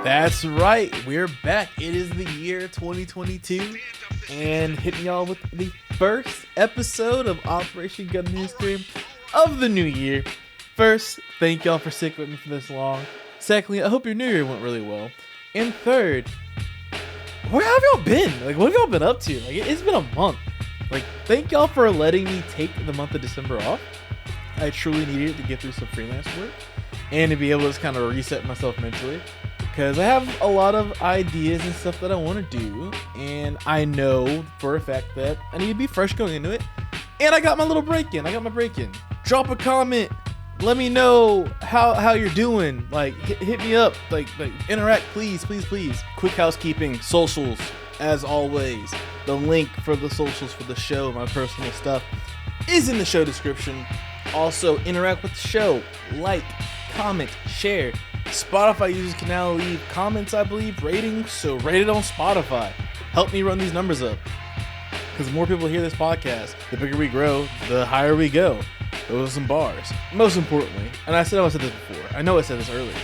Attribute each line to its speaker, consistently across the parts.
Speaker 1: That's right, we're back. It is the year 2022, and hitting y'all with the first episode of Operation Gundam History of the new year. First, thank y'all for sticking with me for this long. Secondly, I hope your new year went really well. And third, where have y'all been? Like, what have y'all been up to? Like, it's been a month. Like, thank y'all for letting me take the month of December off. I truly needed it to get through some freelance work and to be able to just kind of reset myself mentally. Because I have a lot of ideas and stuff that I want to do, and I know for a fact that I need to be fresh going into it. And I got my little break in. Drop a comment. Let me know how you're doing. Like, hit me up. Like interact, please. Quick housekeeping. Socials, as always. The link for the socials for the show, my personal stuff, is in the show description. Also, interact with the show. Like, comment, share. Spotify users can now leave comments, I believe, ratings, so rate it on Spotify. Help me run these numbers up. Because the more people hear this podcast, the bigger we grow, the higher we go. Those are some bars. Most importantly, and I said this before, I know I said this earlier,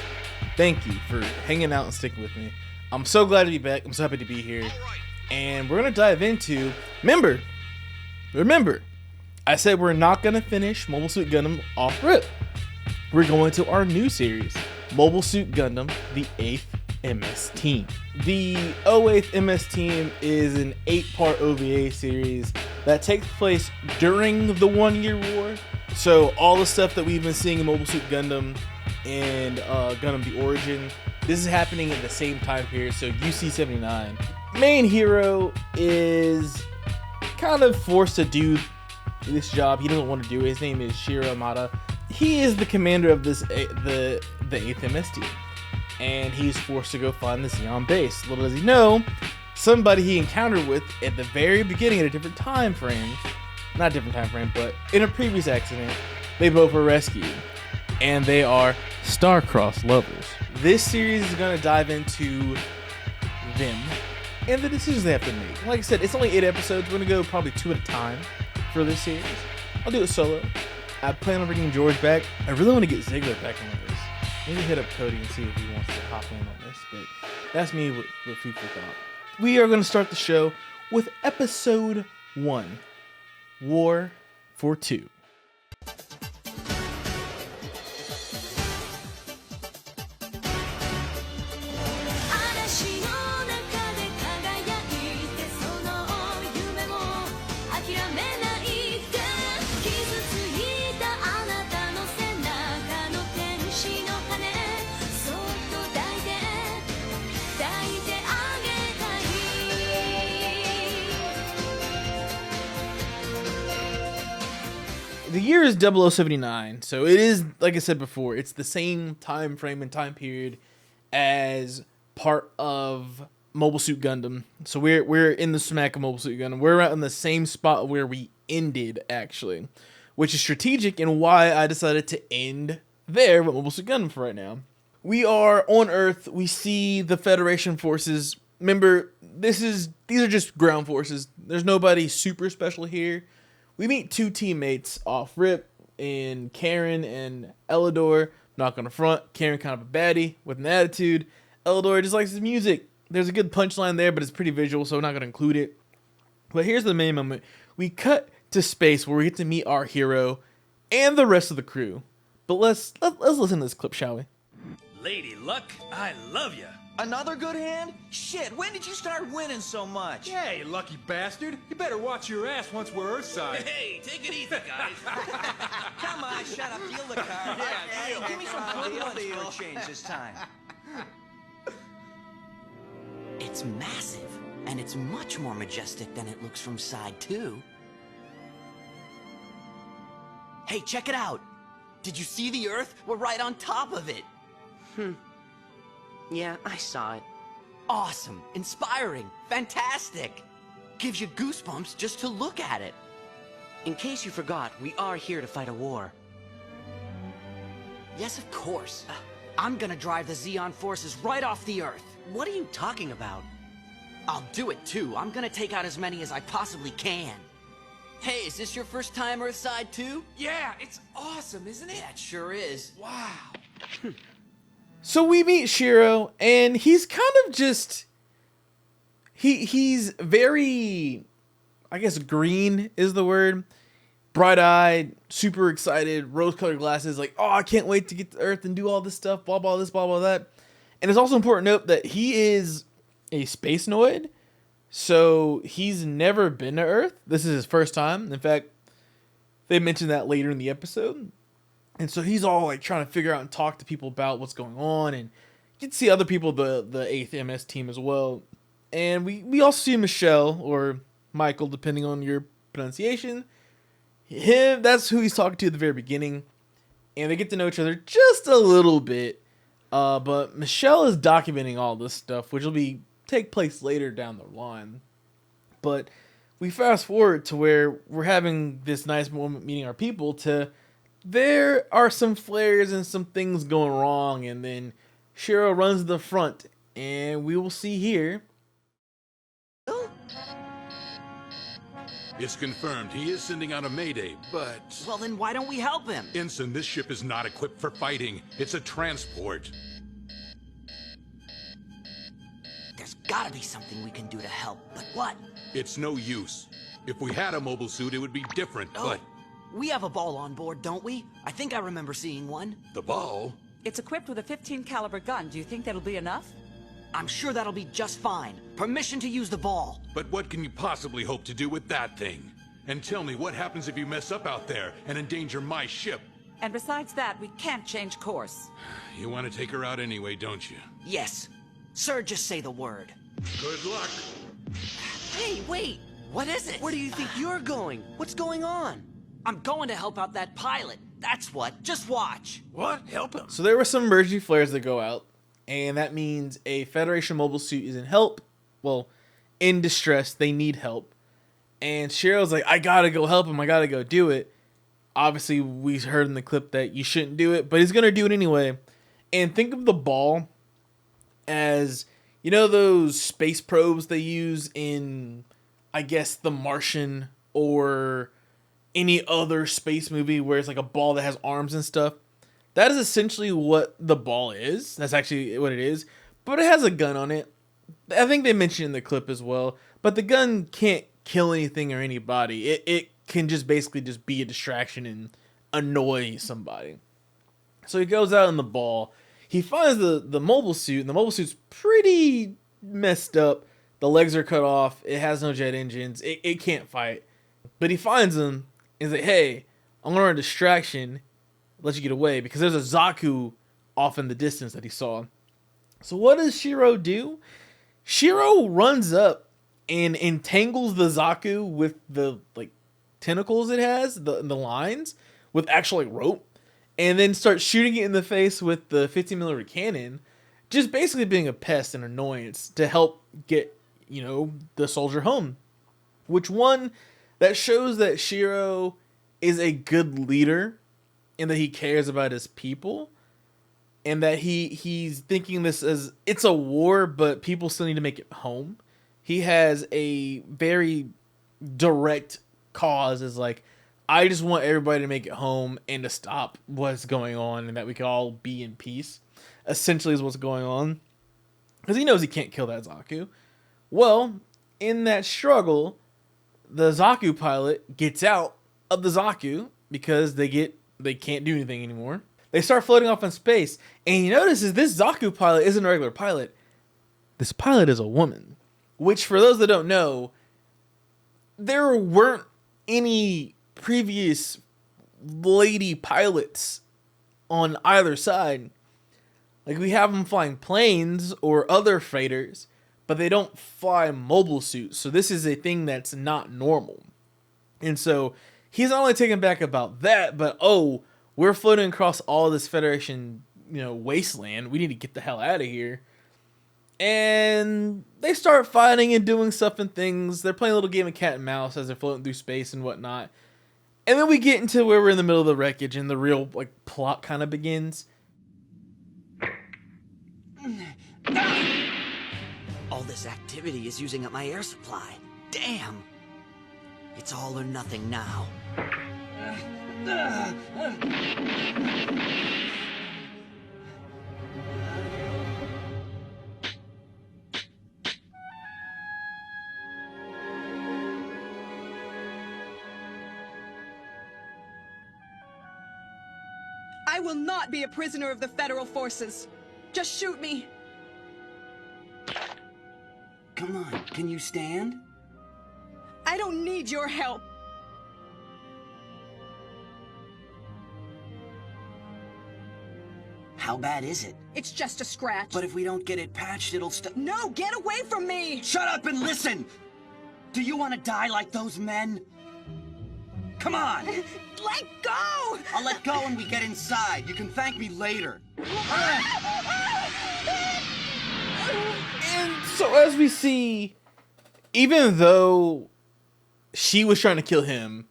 Speaker 1: thank you for hanging out and sticking with me. I'm so glad to be back. I'm so happy to be here. And we're going to dive into, remember, I said we're not going to finish Mobile Suit Gundam off rip. We're going to our new series, Mobile Suit Gundam, the 8th MS Team. The 08th MS Team is an 8-part OVA series that takes place during the 1-year war. So all the stuff that we've been seeing in Mobile Suit Gundam and Gundam the Origin, this is happening in the same time period. So UC-79. Main hero is kind of forced to do this job he doesn't want to do. His name is Shiro Amada. He is the commander of the 8th MS Team, and he's forced to go find the Zeon base. Little does he know, somebody he encountered with at the very beginning, at a different time frame, not a different time frame, but in a previous accident, they both were rescued, and they are star-crossed lovers. This series is going to dive into them and the decisions they have to make. Like I said, it's only 8 episodes. We're going to go probably 2 at a time for this series. I'll do it solo. I plan on bringing George back. I really want to get Ziegler back into this. Maybe hit up Cody and see if he wants to hop in on this, but that's me with food for thought. We are going to start the show with episode 1, War for Two. The year is 0079, so it is, like I said before, it's the same time frame and time period as part of Mobile Suit Gundam. So we're in the smack of Mobile Suit Gundam. We're out in the same spot where we ended, actually, which is strategic and why I decided to end there with Mobile Suit Gundam for right now. We are on Earth. We see the Federation forces. Remember, these are just ground forces. There's nobody super special here. We meet 2 teammates off rip in Karen and Elidor. Not gonna front. Karen kind of a baddie with an attitude. Elidor just likes his music. There's a good punchline there, but it's pretty visual, so I'm not gonna include it. But here's the main moment. We cut to space where we get to meet our hero and the rest of the crew. But let's listen to this clip, shall we?
Speaker 2: Lady Luck, I love ya.
Speaker 3: Another good hand? Shit, when did you start winning so much?
Speaker 4: Yeah, you lucky bastard. You better watch your ass once we're Earthside.
Speaker 2: Hey, take it easy, guys.
Speaker 3: Come on, shut up, deal the card.
Speaker 2: Yeah,
Speaker 3: Give me some good ones for a change this time.
Speaker 5: It's massive, and it's much more majestic than it looks from side 2. Hey, check it out. Did you see the Earth? We're right on top of it.
Speaker 6: Yeah, I saw it.
Speaker 5: Awesome, inspiring, fantastic. Gives you goosebumps just to look at it.
Speaker 6: In case you forgot, we are here to fight a war.
Speaker 5: Yes, of course. I'm gonna drive the Zeon forces right off the Earth.
Speaker 6: What are you talking about?
Speaker 5: I'll do it too. I'm gonna take out as many as I possibly can. Hey, is this your first time Earthside too?
Speaker 4: Yeah, it's awesome, isn't it?
Speaker 5: Yeah, it sure is.
Speaker 4: Wow.
Speaker 1: So we meet Shiro, and he's kind of just... He's very... I guess green is the word. Bright-eyed, super excited, rose-colored glasses, like, oh, I can't wait to get to Earth and do all this stuff, blah, blah, this, blah, blah, that. And it's also important to note that he is a space noid, so he's never been to Earth. This is his first time. In fact, they mentioned that later in the episode. And so he's all like trying to figure out and talk to people about what's going on, and you can see other people, the 8th MS team as well. And we also see Michelle, or Michael, depending on your pronunciation. Him, that's who he's talking to at the very beginning. And they get to know each other just a little bit. But Michelle is documenting all this stuff, which will take place later down the line. But we fast forward to where we're having this nice moment meeting our people to there are some flares and some things going wrong. And then Shiro runs to the front, and we will see here.
Speaker 7: It's confirmed he is sending out a mayday, but...
Speaker 5: Well, then why don't we help him?
Speaker 7: Ensign, this ship is not equipped for fighting. It's a transport.
Speaker 5: There's gotta be something we can do to help, but what?
Speaker 7: It's no use. If we had a mobile suit, it would be different, but...
Speaker 5: We have a ball on board, don't we? I think I remember seeing one.
Speaker 7: The ball?
Speaker 8: It's equipped with a 15 caliber gun. Do you think that'll be enough?
Speaker 5: I'm sure that'll be just fine. Permission to use the ball.
Speaker 7: But what can you possibly hope to do with that thing? And tell me, what happens if you mess up out there and endanger my ship?
Speaker 8: And besides that, we can't change course.
Speaker 7: You want to take her out anyway, don't you?
Speaker 5: Yes. Sir, just say the word.
Speaker 7: Good luck.
Speaker 6: Hey, wait!
Speaker 5: What is it?
Speaker 6: Where do you think you're going? What's going on?
Speaker 5: I'm going to help out that pilot. That's what. Just watch.
Speaker 7: What? Help him.
Speaker 1: So there were some emergency flares that go out. And that means a Federation mobile suit is in help. Well, in distress. They need help. And Shiro's like, I gotta go help him. I gotta go do it. Obviously, we heard in the clip that you shouldn't do it. But he's gonna do it anyway. And think of the ball as, you know those space probes they use in, I guess, The Martian or any other space movie where it's like a ball that has arms and stuff? That is essentially what the ball is. That's actually what it is. But it has a gun on it. I think they mentioned in the clip as well. But the gun can't kill anything or anybody. It can just basically just be a distraction and annoy somebody. So he goes out in the ball. He finds the mobile suit. And the mobile suit's pretty messed up. The legs are cut off. It has no jet engines. It can't fight. But he finds him. And he's like, hey, I'm going to run a distraction. Let you get away, because there's a Zaku off in the distance that he saw. So what does Shiro do? Shiro runs up and entangles the Zaku with the like tentacles it has, the lines, with actual like rope, and then starts shooting it in the face with the 15mm cannon, just basically being a pest and annoyance to help get, you know, the soldier home. Which one that shows that Shiro is a good leader, and that he cares about his people, and that he's thinking this as it's a war, but people still need to make it home. He has a very direct cause, is like, I just want everybody to make it home and to stop what's going on, and that we can all be in peace. Essentially is what's going on, because he knows he can't kill that Zaku. Well, in that struggle, the Zaku pilot gets out of the Zaku because they can't do anything anymore. They start floating off in space. And he notices this Zaku pilot isn't a regular pilot. This pilot is a woman. Which, for those that don't know, there weren't any previous lady pilots on either side. Like, we have them flying planes or other freighters, but they don't fly mobile suits. So this is a thing that's not normal. And so he's not only taken back about that, but, oh, we're floating across all this Federation, you know, wasteland. We need to get the hell out of here. And they start fighting and doing stuff and things. They're playing a little game of cat and mouse as they're floating through space and whatnot. And then we get into where we're in the middle of the wreckage and the real, like, plot kind of begins.
Speaker 5: All this activity is using up my air supply. Damn. It's all or nothing now.
Speaker 9: I will not be a prisoner of the Federal Forces. Just shoot me.
Speaker 6: Come on, can you stand?
Speaker 9: I don't need your help.
Speaker 6: How bad is it?
Speaker 9: It's just a scratch.
Speaker 6: But if we don't get it patched, it'll
Speaker 9: No, get away from me!
Speaker 6: Shut up and listen! Do you want to die like those men? Come on!
Speaker 9: Let go!
Speaker 6: I'll let go when we get inside. You can thank me later.
Speaker 1: And so as we see, even though she was trying to kill him,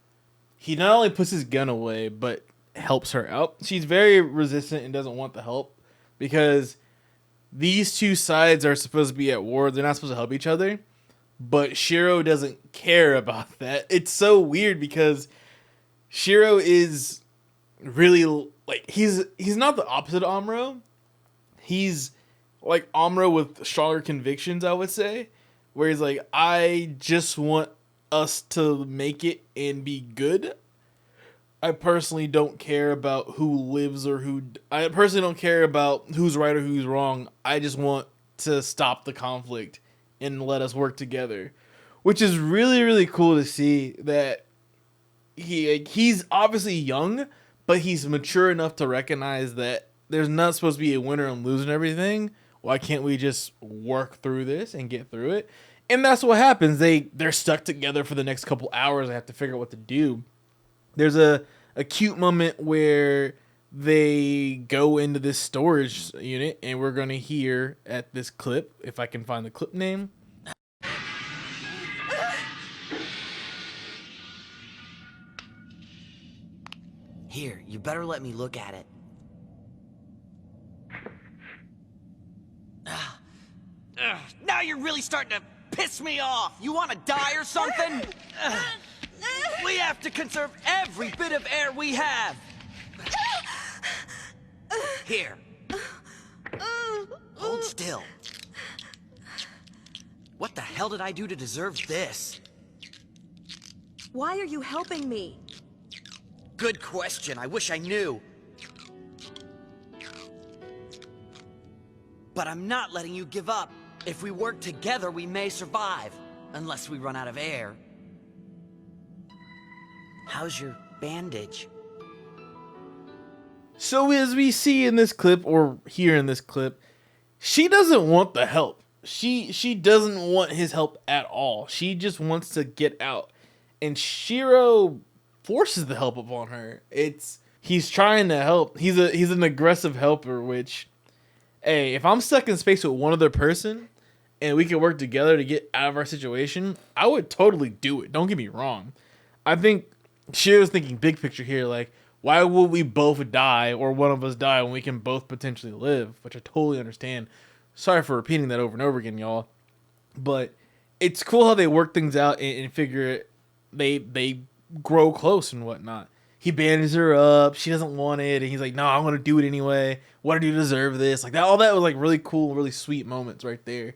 Speaker 1: he not only puts his gun away, but helps her out. She's very resistant and doesn't want the help because these two sides are supposed to be at war. They're not supposed to help each other, but Shiro doesn't care about that. It's so weird because Shiro is really like he's not the opposite of Amuro. He's like Amuro with stronger convictions, I would say, where he's like, I just want us to make it and be good. I personally don't care about who lives or who... I personally don't care about who's right or who's wrong. I just want to stop the conflict and let us work together. Which is really, really cool to see that he's obviously young, but he's mature enough to recognize that there's not supposed to be a winner and loser and everything. Why can't we just work through this and get through it? And that's what happens. They're stuck together for the next couple hours. They have to figure out what to do. There's a cute moment where they go into this storage unit, and we're going to hear at this clip, if I can find the clip name.
Speaker 6: Here, you better let me look at it.
Speaker 5: Now you're really starting to piss me off. You want to die or something? We have to conserve every bit of air we have. Here. Hold still. What the hell did I do to deserve this?
Speaker 9: Why are you helping me?
Speaker 5: Good question. I wish I knew. But I'm not letting you give up. If we work together, we may survive. Unless we run out of air. How's your bandage?
Speaker 1: So as we see in this clip, or hear in this clip, she doesn't want the help. She doesn't want his help at all. She just wants to get out. And Shiro forces the help upon her. He's trying to help. He's an aggressive helper, which, hey, if I'm stuck in space with one other person and we can work together to get out of our situation, I would totally do it. Don't get me wrong. I think Shiro's thinking big picture here, like, why would we both die or one of us die when we can both potentially live? Which I totally understand. Sorry for repeating that over and over again, y'all. But it's cool how they work things out and figure it. They grow close and whatnot. He bandages her up. She doesn't want it. And he's like, no, I'm going to do it anyway. What do you deserve this? Like that, all that was like really cool, really sweet moments right there.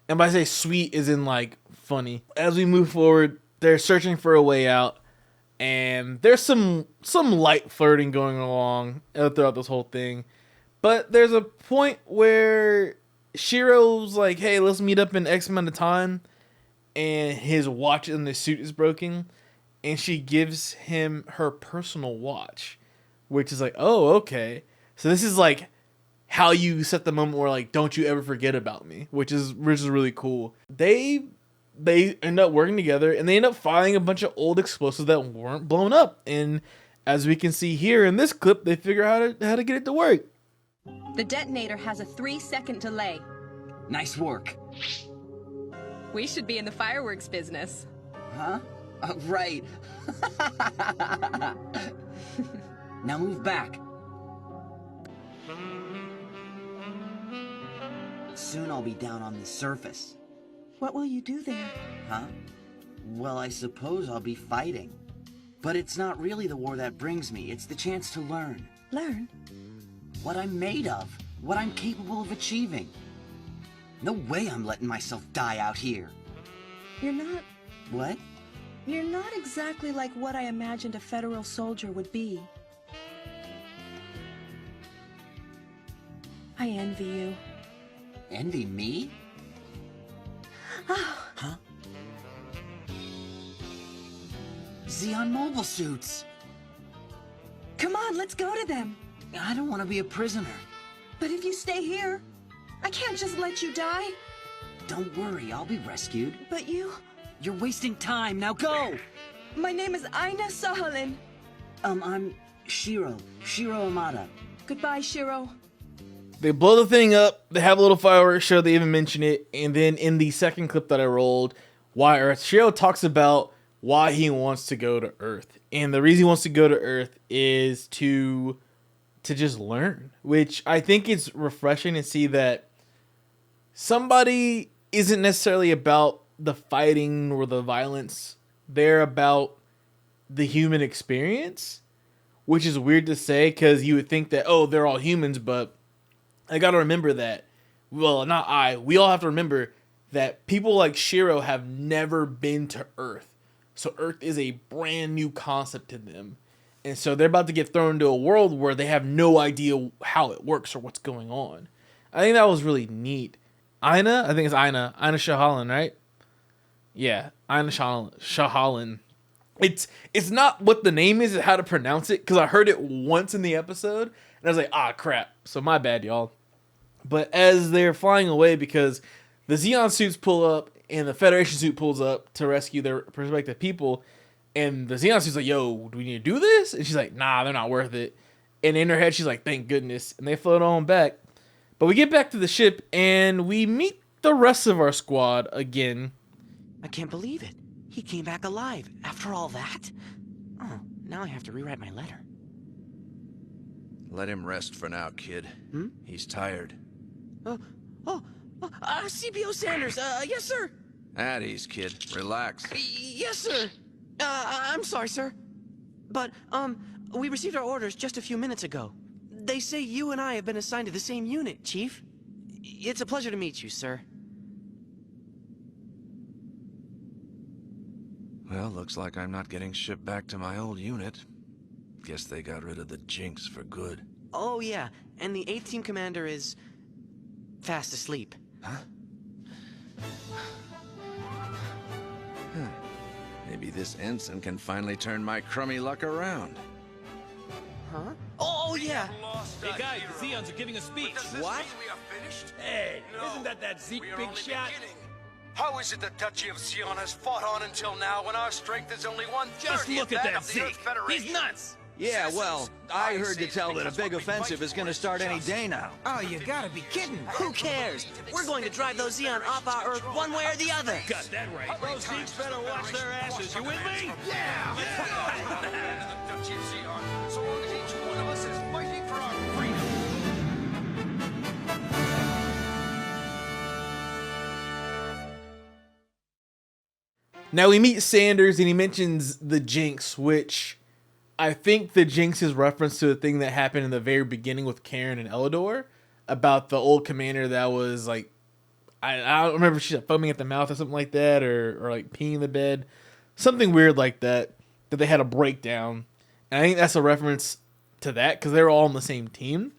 Speaker 1: And by say sweet is in like funny. As we move forward, they're searching for a way out. And there's some light flirting going along throughout this whole thing. But there's a point where Shiro's like, hey, let's meet up in X amount of time. And his watch in the suit is broken. And she gives him her personal watch. Which is like, oh, okay. So this is like how you set the moment where like, don't you ever forget about me. Which is really cool. They end up working together, and they end up finding a bunch of old explosives that weren't blown up. And as we can see here in this clip, they figure out how to get it to work.
Speaker 9: The detonator has a 3-second delay.
Speaker 6: Nice work.
Speaker 9: We should be in the fireworks business.
Speaker 6: Huh? Right. Now move back. Soon I'll be down on the surface.
Speaker 9: What will you do there?
Speaker 6: Huh? Well, I suppose I'll be fighting. But it's not really the war that brings me. It's the chance to learn.
Speaker 9: Learn?
Speaker 6: What I'm made of. What I'm capable of achieving. No way I'm letting myself die out here.
Speaker 9: You're not...
Speaker 6: What?
Speaker 9: You're not exactly like what I imagined a federal soldier would be. I envy you.
Speaker 6: Envy me? Huh? Zeon mobile suits.
Speaker 9: Come on, let's go to them.
Speaker 6: I don't want to be a prisoner.
Speaker 9: But if you stay here, I can't just let you die.
Speaker 6: Don't worry, I'll be rescued.
Speaker 9: But you...
Speaker 6: You're wasting time, now go!
Speaker 9: My name is Aina Sahalin.
Speaker 6: I'm Shiro Amada.
Speaker 9: Goodbye, Shiro.
Speaker 1: They blow the thing up, they have a little fireworks show, they even mention it, and then in the second clip that I rolled, Why Earth, Shiro talks about why he wants to go to Earth. And the reason he wants to go to Earth is to just learn, which I think it's refreshing to see that somebody isn't necessarily about the fighting or the violence. They're about the human experience, which is weird to say because you would think that, oh, they're all humans, but I got to remember that, well, not I, we all have to remember that people like Shiro have never been to Earth. So Earth is a brand new concept to them. And so they're about to get thrown into a world where they have no idea how it works or what's going on. I think that was really neat. Aina? I think it's Aina. Aina Shahalin, right? Yeah, Aina Shahalin. It's not what the name is, it's how to pronounce it. Because I heard it once in the episode. And I was like, ah, crap. So my bad, y'all. But as they're flying away, because the Zeon suits pull up and the Federation suit pulls up to rescue their prospective people. And the Zeon suit's like, yo, do we need to do this? And she's like, nah, they're not worth it. And in her head, she's like, thank goodness. And they float on back. But we get back to the ship and we meet the rest of our squad again.
Speaker 5: I can't believe it. He came back alive after all that. Oh, now I have to rewrite my letter.
Speaker 10: Let him rest for now, kid. He's tired.
Speaker 5: CBO Sanders, yes, sir.
Speaker 10: At ease, kid. Relax.
Speaker 5: Yes, sir. I'm sorry, sir. But, we received our orders just a few minutes ago. They say you and I have been assigned to the same unit, Chief. It's a pleasure to meet you, sir.
Speaker 10: Well, looks like I'm not getting shipped back to my old unit. Guess they got rid of the Jinx for good.
Speaker 5: Oh, yeah. And the 8th team commander is... fast asleep.
Speaker 10: Huh? Maybe this ensign can finally turn my crummy luck around.
Speaker 5: Huh? Oh, yeah!
Speaker 2: Hey guys, the Zeons are giving a speech.
Speaker 5: What?
Speaker 2: Hey, isn't that Zeke big shot?
Speaker 11: How is it the Duchy of Zeon has fought on until now when our strength is only 1/30
Speaker 2: Just look at that
Speaker 11: of the Earth
Speaker 2: Zeke.
Speaker 11: Federation?
Speaker 2: He's nuts.
Speaker 3: Yeah, well, I heard to tell that a big offensive is gonna start any day now.
Speaker 5: Oh, you gotta be kidding. Who cares? We're going to drive those Zeon off our Earth one way or the other.
Speaker 2: Got that right. Those Zeeks better watch their asses. You with me?
Speaker 11: Yeah! The Duchy of Zeon, so long as each one of us is fighting for our freedom.
Speaker 1: Now we meet Sanders and he mentions the Jinx, which I think the Jinx is reference to a thing that happened in the very beginning with Karen and Elidor about the old commander that was like, I don't remember if she's like foaming at the mouth or something like that, or like peeing in the bed, something weird like that they had a breakdown. And I think that's a reference to that because they were all on the same team.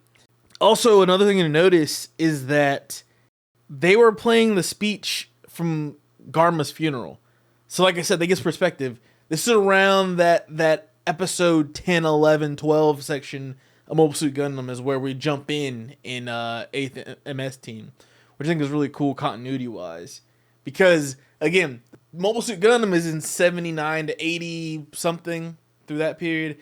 Speaker 1: Also, another thing to notice is that they were playing the speech from Garma's funeral. So like I said, they give perspective. This is around that episode 10, 11, 12 section of Mobile Suit Gundam is where we jump in 8th MS team, which I think is really cool continuity-wise. Because, again, Mobile Suit Gundam is in 79 to 80 something through that period.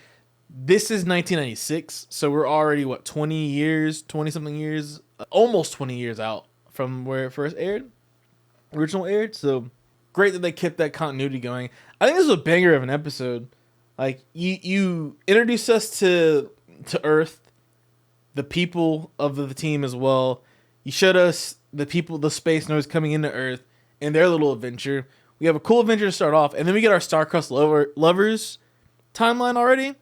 Speaker 1: This is 1996, so we're already, 20 something years, almost 20 years out from where it first aired, original aired. So great that they kept that continuity going. I think this is a banger of an episode. Like, you introduced us to Earth, the people of the team as well. You showed us the people, the space nerds coming into Earth and their little adventure. We have a cool adventure to start off, and then we get our Star-Crossed Lovers timeline already,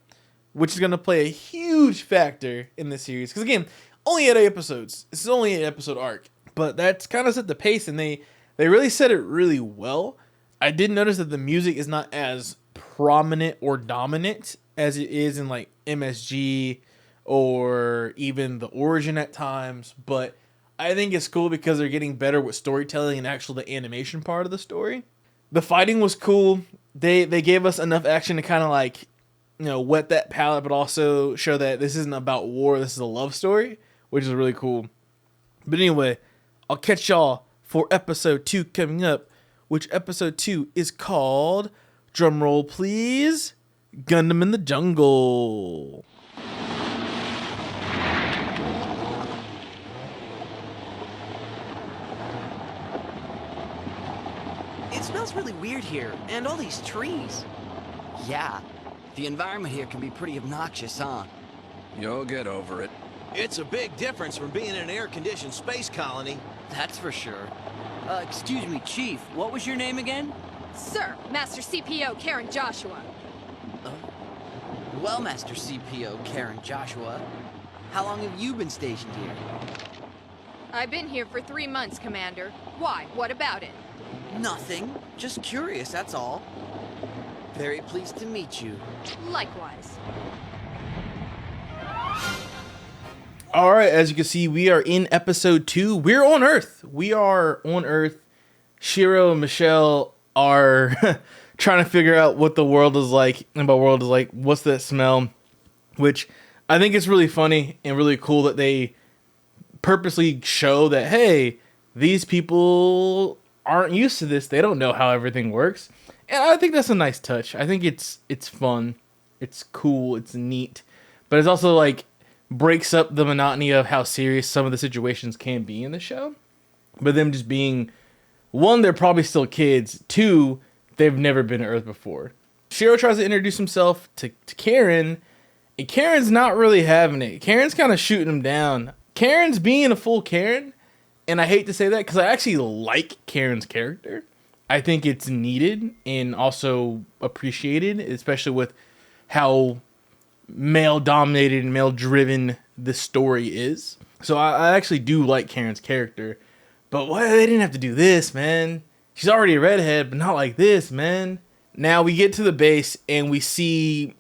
Speaker 1: which is going to play a huge factor in this series. Because, again, only 8 episodes. This is only an 8-episode arc. But that's kind of set the pace, and they really set it really well. I did notice that the music is not as prominent or dominant as it is in like MSG or even the origin at times, but I think it's cool because they're getting better with storytelling and actually the animation part of the story. The fighting was cool. They gave us enough action to kind of like, you know, whet that palate, but also show that this isn't about war. This is a love story, which is really cool. But anyway, I'll catch y'all for episode 2 coming up, which episode 2 is called, drumroll please, Gundam in the Jungle.
Speaker 5: It smells really weird here, and all these trees.
Speaker 6: Yeah, the environment here can be pretty obnoxious, huh?
Speaker 10: You'll get over it.
Speaker 3: It's a big difference from being in an air-conditioned space colony.
Speaker 6: That's for sure. Excuse me, Chief, what was your name again?
Speaker 12: Sir, Master CPO Karen Joshua.
Speaker 6: Well, Master CPO Karen Joshua, how long have you been stationed here?
Speaker 12: I've been here for 3 months, Commander. Why? What about it?
Speaker 6: Nothing. Just curious, that's all. Very pleased to meet you.
Speaker 12: Likewise.
Speaker 1: All right, as you can see, we are in episode 2. We're on Earth. We are on Earth. Shiro and Michelle are trying to figure out what the world is like. And by world is like, what's that smell? Which I think it's really funny and really cool that they purposely show that, hey, these people aren't used to this. They don't know how everything works. And I think that's a nice touch. I think it's fun. It's cool. It's neat. But it's also like breaks up the monotony of how serious some of the situations can be in the show. But them just being, one, they're probably still kids. 2, they've never been to Earth before. Shiro tries to introduce himself to Karen, and Karen's not really having it. Karen's kind of shooting him down. Karen's being a full Karen, and I hate to say that because I actually like Karen's character. I think it's needed and also appreciated, especially with how male-dominated and male-driven this story is. So I actually do like Karen's character. But why they didn't have to do this, man? She's already a redhead, but not like this, man. Now we get to the base and we see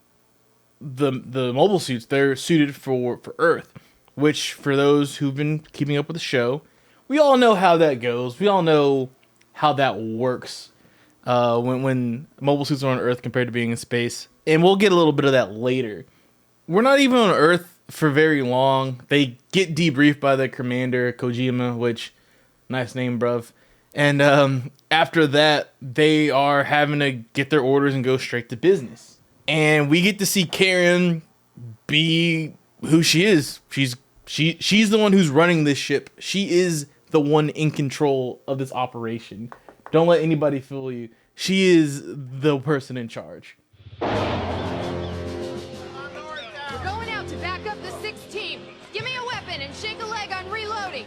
Speaker 1: the mobile suits. They're suited for Earth, which for those who've been keeping up with the show, we all know how that goes. We all know how that works when mobile suits are on Earth compared to being in space. And we'll get a little bit of that later. We're not even on Earth for very long. They get debriefed by the commander, Kojima, which, nice name, bruv. And after that, they are having to get their orders and go straight to business. And we get to see Karen be who she is. She's the one who's running this ship. She is the one in control of this operation. Don't let anybody fool you. She is the person in charge.
Speaker 12: We're going out to back up the 6th team. Give me a weapon and shake a leg on reloading.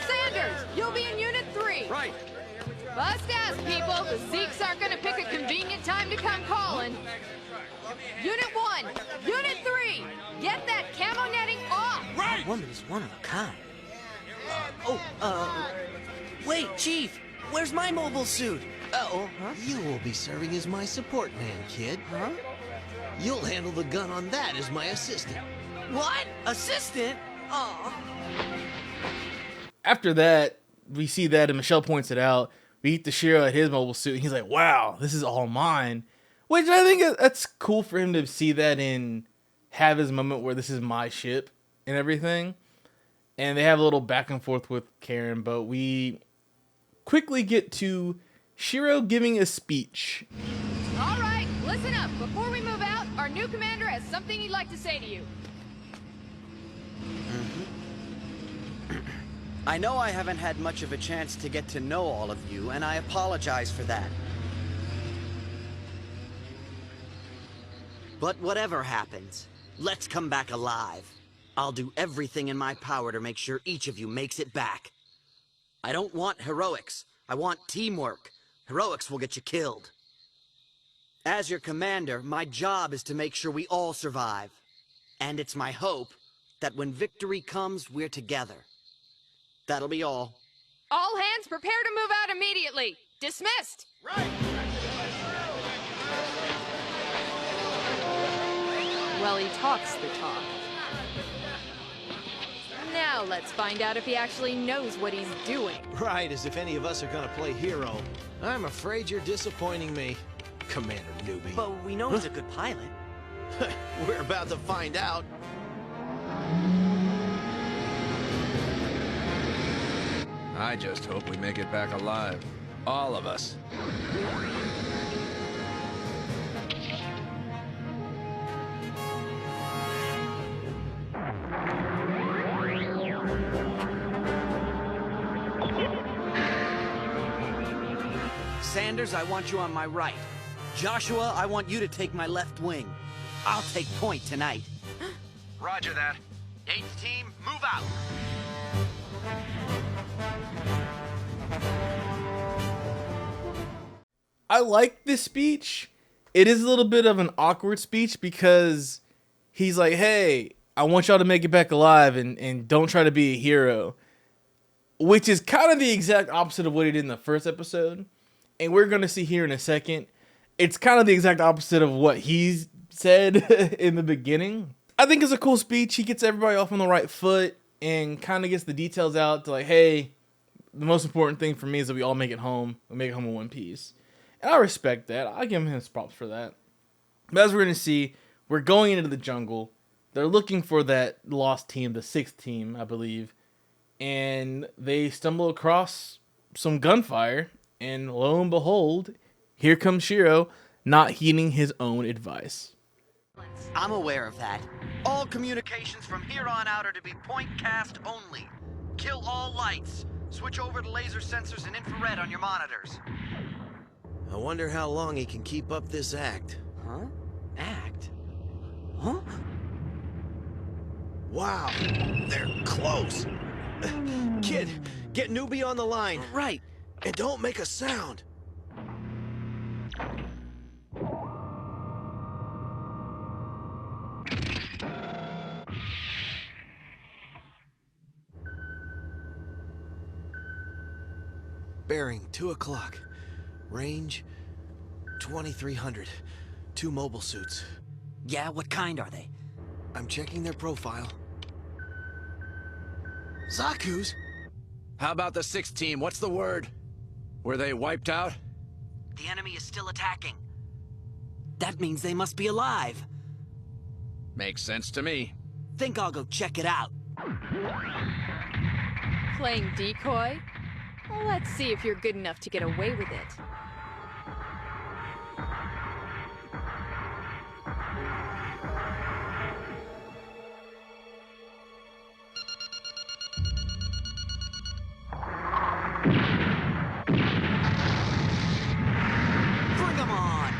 Speaker 12: Sanders, you'll be in Unit 3.
Speaker 3: Right.
Speaker 12: Bust ass, people. The Zeeks aren't going to pick a convenient time to come calling. Unit 1, Unit 3, get that camo netting off.
Speaker 3: Right.
Speaker 5: That woman is one of a kind. Wait, Chief, where's my mobile suit? Huh?
Speaker 3: You will be serving as my support man, kid.
Speaker 5: Huh?
Speaker 3: You'll handle the gun on that as my assistant.
Speaker 5: What? Assistant? Oh.
Speaker 1: After that, we see that, and Michelle points it out. We get to Shiro at his mobile suit, and he's like, wow, this is all mine. Which I think that's cool for him to see that and have his moment where this is my ship and everything. And they have a little back and forth with Karen, but we quickly get to Shiro giving a speech.
Speaker 12: All right, listen up. Before we move out, our new commander has something he'd like to say to you.
Speaker 6: I know I haven't had much of a chance to get to know all of you, and I apologize for that. But whatever happens, let's come back alive. I'll do everything in my power to make sure each of you makes it back. I don't want heroics. I want teamwork. Heroics will get you killed. As your commander, my job is to make sure we all survive. And it's my hope that when victory comes, we're together. That'll be all.
Speaker 12: All hands prepare to move out immediately. Dismissed.
Speaker 2: Right.
Speaker 8: Well, he talks the talk.
Speaker 12: Well, let's find out if he actually knows what he's doing.
Speaker 13: Right, as if any of us are gonna play hero. I'm afraid you're disappointing me, Commander Newbie.
Speaker 5: But we know he's a good pilot.
Speaker 13: We're about to find out.
Speaker 10: I just hope we make it back alive. All of us.
Speaker 6: Sanders, I want you on my right. Joshua, I want you to take my left wing. I'll take point tonight.
Speaker 11: Roger that. 8th team, move out.
Speaker 1: I like this speech. It is a little bit of an awkward speech because he's like, hey, I want y'all to make it back alive and don't try to be a hero. Which is kind of the exact opposite of what he did in the first episode. And we're going to see here in a second. It's kind of the exact opposite of what he said in the beginning. I think it's a cool speech. He gets everybody off on the right foot and kind of gets the details out to like, hey, the most important thing for me is that we all make it home. We make it home in one piece. And I respect that. I give him his props for that. But as we're going to see, we're going into the jungle. They're looking for that lost team, the 6th team, I believe. And they stumble across some gunfire. And lo and behold, here comes Shiro, not heeding his own advice.
Speaker 6: I'm aware of that. All communications from here on out are to be point cast only. Kill all lights. Switch over to laser sensors and infrared on your monitors.
Speaker 13: I wonder how long he can keep up this act.
Speaker 5: Huh? Act? Huh?
Speaker 13: Wow, they're close. Kid, get Newbie on the line.
Speaker 5: Right.
Speaker 13: And don't make a sound. Bearing 2 o'clock. Range 2300. 2 mobile suits.
Speaker 6: Yeah, what kind are they?
Speaker 13: I'm checking their profile. Zaku's?
Speaker 10: How about the 6th team? What's the word? Were they wiped out?
Speaker 6: The enemy is still attacking. That means they must be alive.
Speaker 10: Makes sense to me.
Speaker 6: Think I'll go check it out.
Speaker 12: Playing decoy? Well, let's see if you're good enough to get away with it.
Speaker 6: Bring 'em on!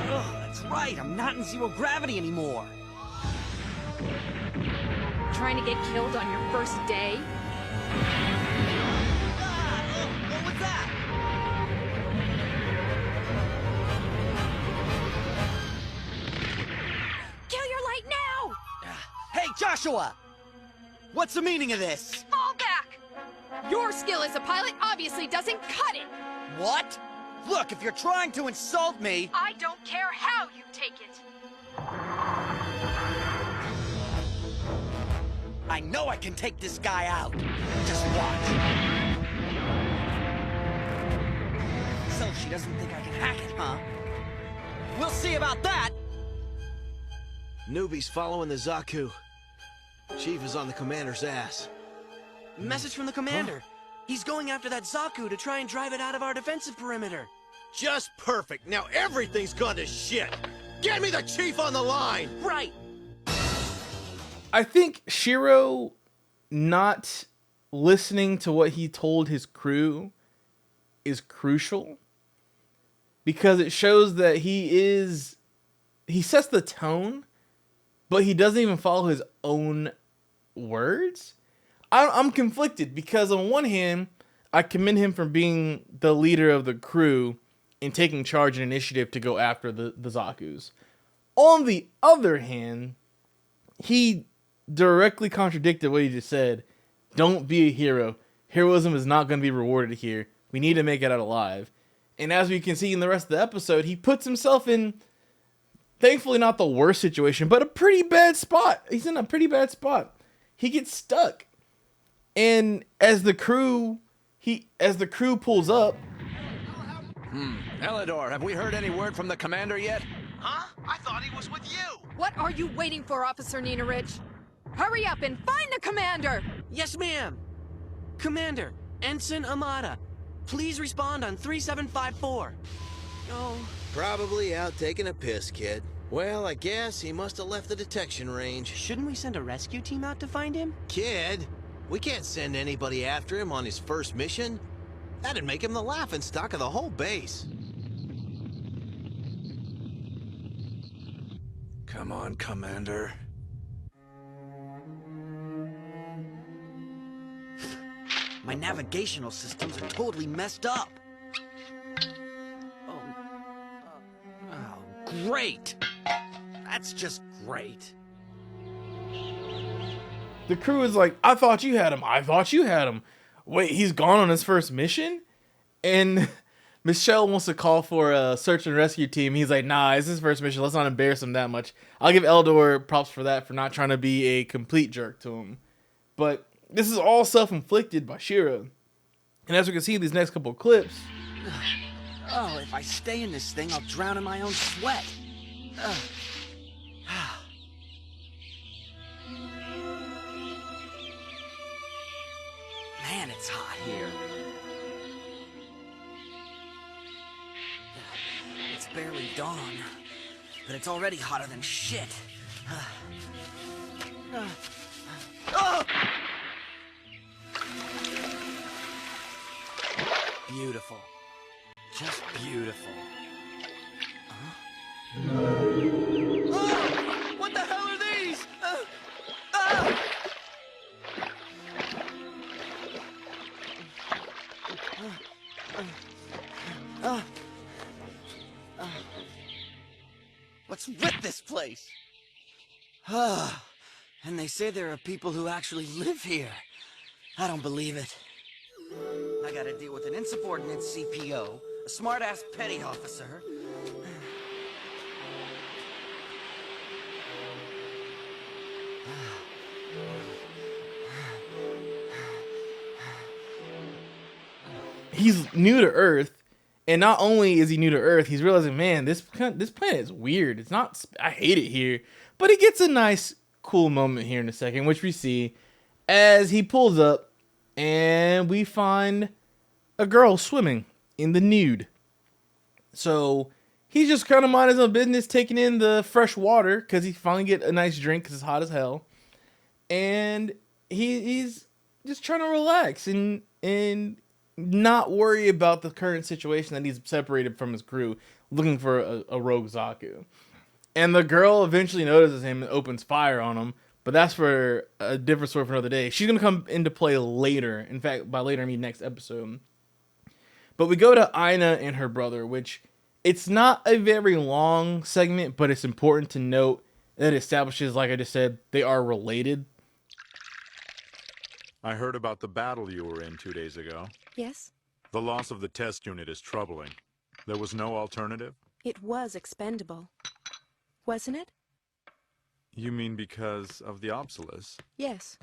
Speaker 6: Oh, that's right, I'm not in zero gravity anymore.
Speaker 12: Trying to get killed on your first day?
Speaker 6: What was that?
Speaker 12: Kill your light now!
Speaker 6: Hey, Joshua! What's the meaning of this?
Speaker 12: Fall back! Your skill as a pilot obviously doesn't cut it!
Speaker 6: What? Look, if you're trying to insult me...
Speaker 12: I don't care how you take it!
Speaker 6: I know I can take this guy out. Just watch. So she doesn't think I can hack it, huh? We'll see about that!
Speaker 13: Newbie's following the Zaku. Chief is on the commander's ass.
Speaker 5: Message from the commander. He's going after that Zaku to try and drive it out of our defensive perimeter.
Speaker 13: Just perfect. Now everything's gone to shit. Get me the chief on the line.
Speaker 5: Right.
Speaker 1: I think Shiro not listening to what he told his crew is crucial because it shows that he sets the tone, but he doesn't even follow his own words. I'm conflicted because on one hand, I commend him for being the leader of the crew and taking charge and initiative to go after the Zakus. On the other hand, he directly contradicted what he just said. Don't be a hero. Heroism is not going to be rewarded here. We need to make it out alive. And as we can see in the rest of the episode, he puts himself in Thankfully, not the worst situation, but a pretty bad spot. He's in a pretty bad spot. He gets stuck. And as the crew pulls up.
Speaker 3: Elidor, have we heard any word from the commander yet?
Speaker 11: Huh? I thought he was with you.
Speaker 12: What are you waiting for, Officer Nina Rich? Hurry up and find the commander!
Speaker 5: Yes, ma'am. Commander, Ensign Amada, please respond on 3754. Oh.
Speaker 13: Probably out taking a piss, kid. Well, I guess he must have left the detection range.
Speaker 5: Shouldn't we send a rescue team out to find him?
Speaker 13: Kid, we can't send anybody after him on his first mission. That'd make him the laughingstock of the whole base.
Speaker 10: Come on, Commander.
Speaker 6: My navigational systems are totally messed up. Oh, great. That's just great.
Speaker 1: The crew is like, I thought you had him. I thought you had him. Wait, he's gone on his first mission? And Michelle wants to call for a search and rescue team. He's like, nah, it's his first mission. Let's not embarrass him that much. I'll give Eldor props for that, for not trying to be a complete jerk to him. But this is all self-inflicted by Shiro. And as we can see in these next couple of clips.
Speaker 6: Oh, if I stay in this thing, I'll drown in my own sweat. Man, it's hot here. It's barely dawn, but it's already hotter than shit. Beautiful. Just beautiful.
Speaker 5: Oh, what the hell are these?
Speaker 6: What's with this place? And they say there are people who actually live here. I don't believe it. I gotta deal with an insubordinate CPO, a smart-ass petty officer.
Speaker 1: He's new to Earth, and not only is he new to Earth, he's realizing, man, this planet is weird. It's not, I hate it here. But he gets a nice, cool moment here in a second, which we see as he pulls up, and we find a girl swimming in the nude. So he's just kind of minding his own business, taking in the fresh water because he finally get a nice drink because it's hot as hell, and he's just trying to relax and not worry about the current situation that he's separated from his crew, looking for a rogue Zaku. And the girl eventually notices him and opens fire on him, but that's for a different story for another day. She's going to come into play later. In fact, by later I mean next episode. But we go to Aina and her brother, which it's not a very long segment, but it's important to note that it establishes, like I just said, they are related.
Speaker 14: I heard about the battle you were in 2 days ago.
Speaker 15: Yes?
Speaker 14: The loss of the test unit is troubling. There was no alternative?
Speaker 15: It was expendable. Wasn't it?
Speaker 14: You mean because of the obsolescence?
Speaker 15: Yes.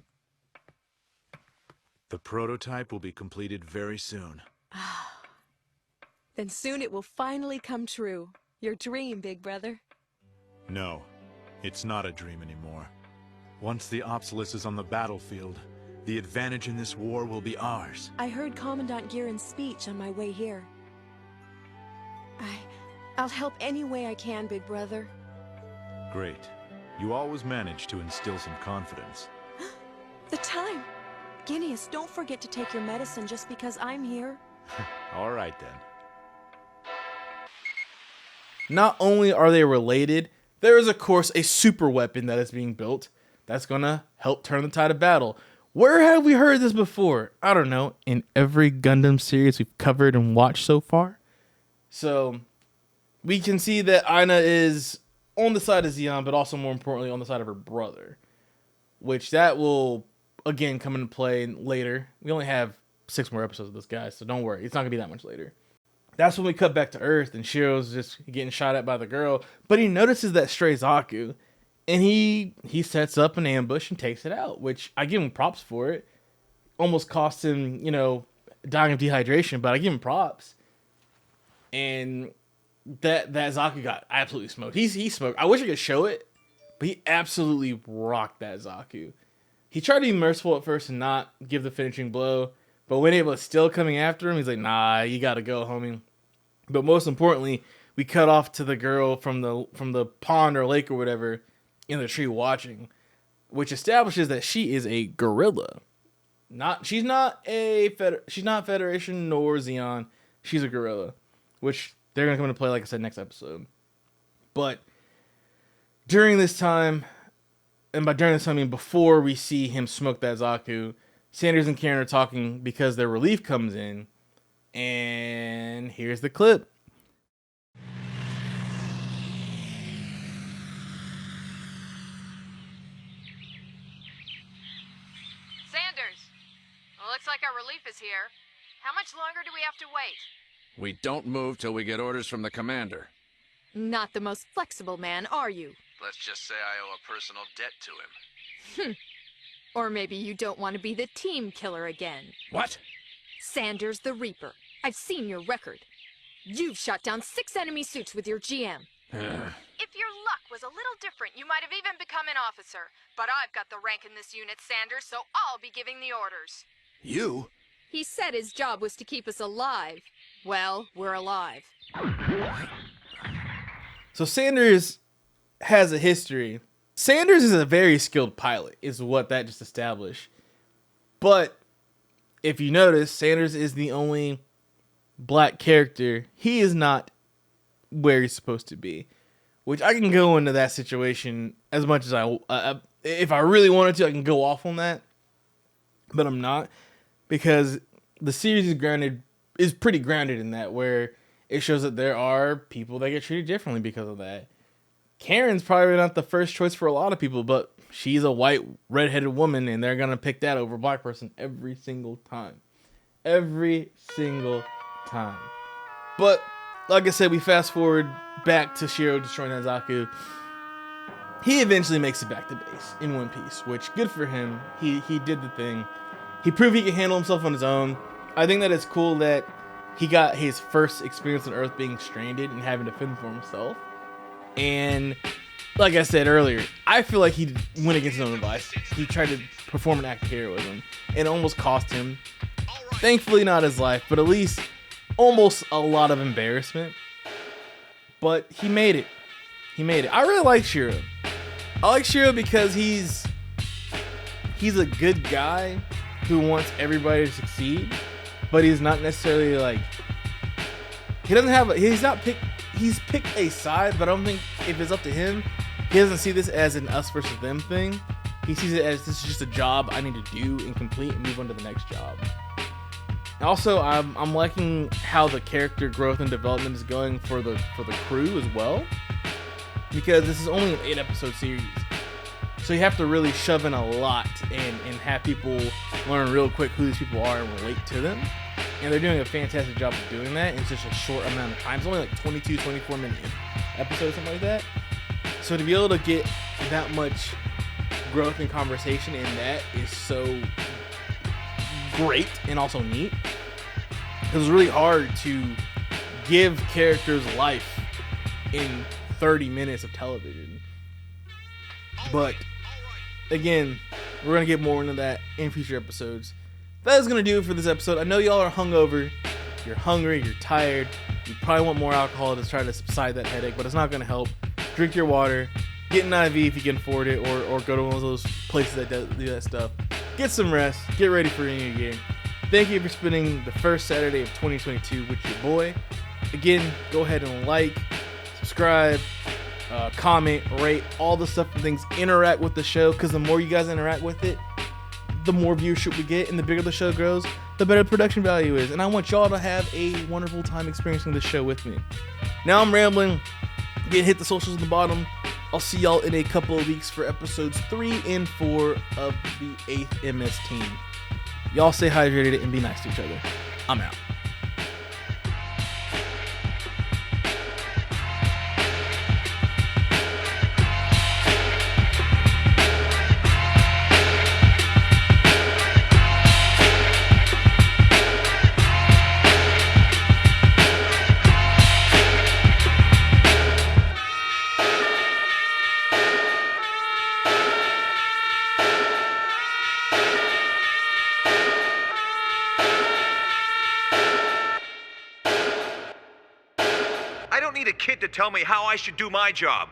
Speaker 10: The prototype will be completed very soon.
Speaker 15: Then soon it will finally come true. Your dream, big brother.
Speaker 14: No, it's not a dream anymore. Once the obsolescence is on the battlefield, the advantage in this war will be ours.
Speaker 15: I heard Commandant Giran's speech on my way here. I'll help any way I can, big brother.
Speaker 14: Great. You always manage to instill some confidence.
Speaker 15: The time! Guineas, don't forget to take your medicine just because I'm here.
Speaker 14: All right, then.
Speaker 1: Not only are they related, there is, of course, a super weapon that is being built that's going to help turn the tide of battle. Where have we heard this before? I don't know. In every Gundam series we've covered and watched so far. So we can see that Aina is on the side of Zeon, but also more importantly on the side of her brother. Which that will, again, come into play later. We only have 6 more episodes of this, guys, so don't worry. It's not going to be that much later. That's when we cut back to Earth, and Shiro's just getting shot at by the girl. But he notices that stray Zaku, and he sets up an ambush and takes it out, which I give him props for it. Almost cost him, dying of dehydration, but I give him props. And that Zaku got absolutely smoked. He smoked. I wish I could show it, but he absolutely rocked that Zaku. He tried to be merciful at first and not give the finishing blow, but when it was still coming after him, he's like, nah, you gotta go, homie. But most importantly, we cut off to the girl from the pond or lake or whatever in the tree watching, which establishes that she is a gorilla. She's not Federation nor Zeon. She's a gorilla, which they're gonna come into play, like I said, next episode. But during this time, and by during this time I mean before we see him smoke that Zaku, Sanders and Karen are talking because their relief comes in, and here's the clip.
Speaker 12: Sanders, well, looks like our relief is here. How much longer do we have to wait?
Speaker 10: We don't move till we get orders from the commander.
Speaker 12: Not the most flexible man, are you?
Speaker 10: Let's just say I owe a personal debt to him.
Speaker 12: Or maybe you don't want to be the team killer again.
Speaker 10: What?
Speaker 12: Sanders the Reaper. I've seen your record. You've shot down 6 enemy suits with your GM. If your luck was a little different, you might have even become an officer. But I've got the rank in this unit, Sanders, so I'll be giving the orders.
Speaker 10: You?
Speaker 12: He said his job was to keep us alive. Well, we're alive.
Speaker 1: So Sanders has a history. Sanders is a very skilled pilot, is what that just established. But if you notice, Sanders is the only black character. He is not where he's supposed to be, which I can go into that situation as much as if I really wanted to, I can go off on that, but I'm not, because the series is pretty grounded in that, where it shows that there are people that get treated differently because of that. Karen's probably not the first choice for a lot of people, but she's a white, redheaded woman, and they're going to pick that over a black person every single time. Every single time. But, like I said, we fast forward back to Shiro destroying that Zaku. He eventually makes it back to base in one piece, which, good for him. He did the thing. He proved he could handle himself on his own. I think that it's cool that he got his first experience on Earth being stranded and having to fend for himself. And like I said earlier, I feel like he went against his own advice. He tried to perform an act of heroism, and it almost cost him, thankfully not his life, but at least almost a lot of embarrassment. But he made it. I really like Shiro. I like Shiro because he's a good guy who wants everybody to succeed, but he's not necessarily like, he's picked a side, but I don't think if it's up to him, he doesn't see this as an us versus them thing. He sees it as, this is just a job I need to do and complete and move on to the next job. Also, I'm liking how the character growth and development is going for the crew as well, because this is only an 8-episode series, so you have to really shove in a lot and have people learn real quick who these people are and relate to them. And they're doing a fantastic job of doing that in such a short amount of time. It's only like 22, 24 minute episodes, something like that. So to be able to get that much growth and conversation in that is so great and also neat. It was really hard to give characters life in 30 minutes of television. But again, we're going to get more into that in future episodes. That is going to do it for this episode. I know y'all are hungover, you're hungry, you're tired, you probably want more alcohol to try to subside that headache, but it's not going to help. Drink your water, get an IV if you can afford it, or go to one of those places that do that stuff. Get some rest, get ready for a new year. Thank you for spending the first Saturday of 2022 with your boy. Again, go ahead and like, subscribe, comment, rate, all the stuff and things. Interact with the show, because the more you guys interact with it, the more viewership we get, and the bigger the show grows, the better the production value is. And I want y'all to have a wonderful time experiencing this show with me. Now I'm rambling. Hit the socials in the bottom. I'll see y'all in a couple of weeks for episodes 3 and 4 of the 8th MS team. Y'all stay hydrated and be nice to each other. I'm out.
Speaker 16: to tell me how I should do my job.